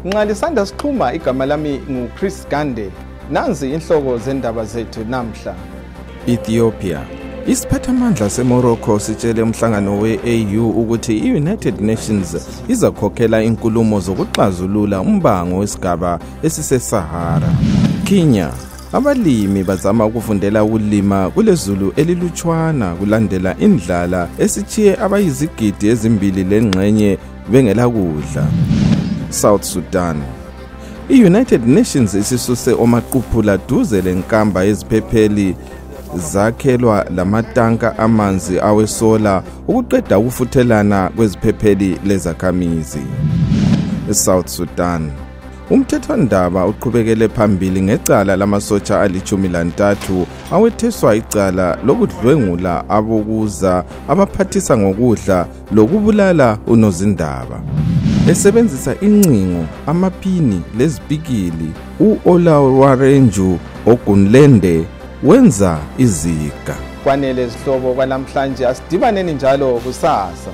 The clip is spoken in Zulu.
Nxa lisanda sixhuma igama lami nguChris Gande. Nanzi inhloko zendaba zethu namhla. Ethiopia. Isiphathamandla seMorocco sitshele umhlangano we-AU ukuthi i-United Nations izakhokhela inkulumo zokuxazulula umbango wesigaba esise-Sahara. Kenya. Abalimi bazama ukufundela ukulima kulezulu elilutshwana kulandela indlala esithiye abayizigidi ezimbili lengxenye bengela kudla. South Sudan. I-United Nations isisuse omaqhuphula duze lenkamba eziphepheli zakhelwa lamatanka amanzi awesola ukuqeda ukufuthelana kweziphepheli lezakhamizi. South Sudan. Umthethwandaba uqhubekele phambili ngecala lamasotsha ali-13 awetheswa icala lokudlwengula abokuza abaphathisa ngokudla lokubulala unozindaba. Esebenzisa incingo, amapini lezipikili, u-Olawarenju Ogunlende wenza iziga. Kwanele izihlobo kwalamhlanje asidibaneni njalo kusasa.